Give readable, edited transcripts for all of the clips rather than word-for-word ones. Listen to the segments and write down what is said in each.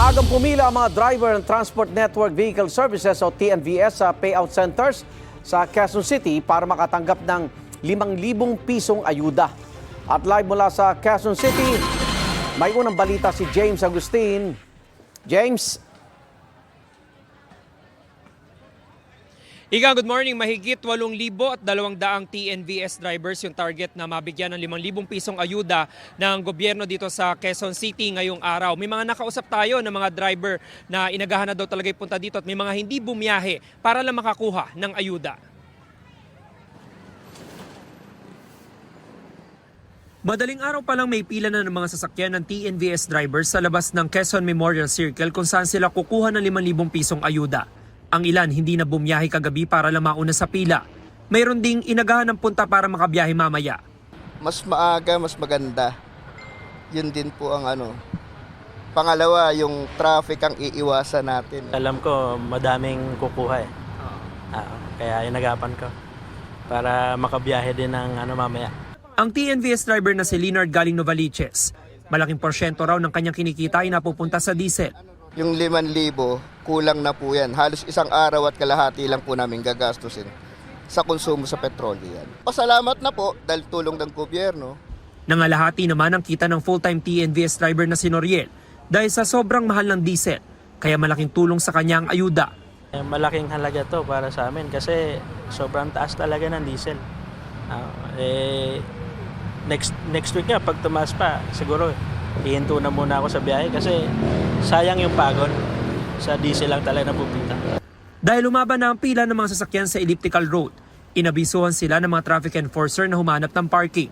Maagang pumila ang mga driver ng Transport Network Vehicle Services o TNVS sa payout centers sa Quezon City para makatanggap ng 5,000 pisong ayuda. At live mula sa Quezon City, may unang balita si James Agustin. James. Iga, good morning. Mahigit 8,200 TNVS drivers yung target na mabigyan ng 5,000 pisong ayuda ng gobyerno dito sa Quezon City ngayong araw. May mga nakausap tayo ng mga driver na inagahan na daw talaga punta dito at may mga hindi bumiyahe para lang makakuha ng ayuda. Madaling araw pa lang may pila na ng mga sasakyan ng TNVS drivers sa labas ng Quezon Memorial Circle kung saan sila kukuha ng 5,000 pisong ayuda. Ang ilan hindi na bumiyahe kagabi para lang mauna sa pila. Mayroon ding inagahan ng punta para makabiyahe mamaya. Mas maaga, mas maganda. Yun din po ang Pangalawa, yung traffic ang iiwasan natin. Alam ko madaming kukuha eh. Kaya inagapan ko para makabiyahe din ng mamaya. Ang TNVS driver na si Leonard galing Novaliches, malaking porsyento raw ng kanyang kinikita ay napupunta sa diesel. Yung 5,000, kulang na po yan. Halos isang araw at kalahati lang po namin gagastusin sa konsumo sa petrolyo yan. Pasalamat na po dahil tulong ng gobyerno. Nangalahati naman ang kita ng full-time TNVS driver na si Noriel dahil sa sobrang mahal ng diesel, kaya malaking tulong sa kanya ang ayuda. Malaking halaga to para sa amin kasi sobrang taas talaga ng diesel. Next week nga, pag tumaas pa, siguro ihinto na muna ako sa biyahe kasi sayang yung pagod. Sa diesel lang talaga napupunta. Dahil lumaban na ang pila ng mga sasakyan sa elliptical road, inabisuhan sila ng mga traffic enforcer na humanap ng parking.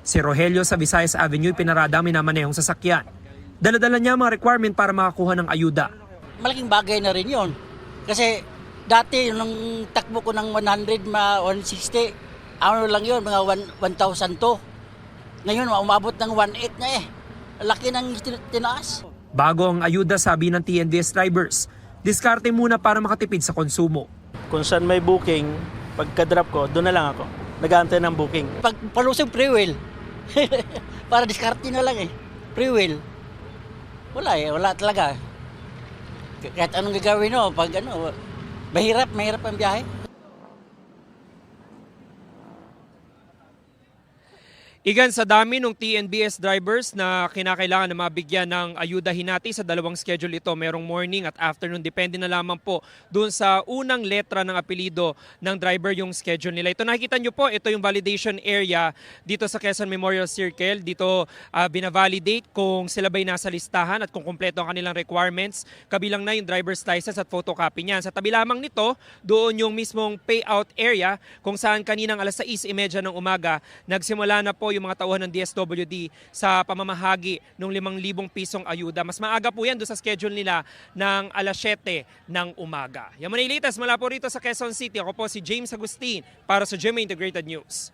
Si Rogelio sa Visayas Avenue pinarada ang minamanehong sasakyan. Daladala niya mga requirement para makakuha ng ayuda. Malaking bagay na rin yun. Kasi dati nung takbo ko ng 100, 160, lang yun, mga 1,000 to. Ngayon, umabot ng 1,800 na eh. Laki ng tinaas. Bago ang ayuda, sabi ng TNVS drivers, diskarte muna para makatipid sa konsumo. Kung saan may booking, pagka-drop ko, doon na lang ako. Nag-aantay ng booking. Pag palusog, pre-wheel. Para diskarte na lang eh. Pre-wheel. Wala talaga. Kahit anong gagawin mo, pag mahirap ang biyahe. Igan, sa dami ng TNVS drivers na kinakailangan na mabigyan ng ayuda hinati sa dalawang schedule ito, merong morning at afternoon, depende na lamang po doon sa unang letra ng apelido ng driver yung schedule nila. Ito nakikita nyo po, ito yung validation area dito sa Quezon Memorial Circle. Dito binavalidate kung sila ba'y nasa listahan at kung kumpleto ang kanilang requirements. Kabilang na yung driver's license at photocopy niyan. Sa tabi lamang nito, doon yung mismong payout area kung saan kaninang alas 6:30 ng umaga nagsimula na po yung mga tauhan ng DSWD sa pamamahagi ng 5,000 pisong ayuda. Mas maaga po yan doon sa schedule nila ng alas 7 ng umaga. Yan muna yung latest mula po rito sa Quezon City. Ako po si James Agustin para sa GMA Integrated News.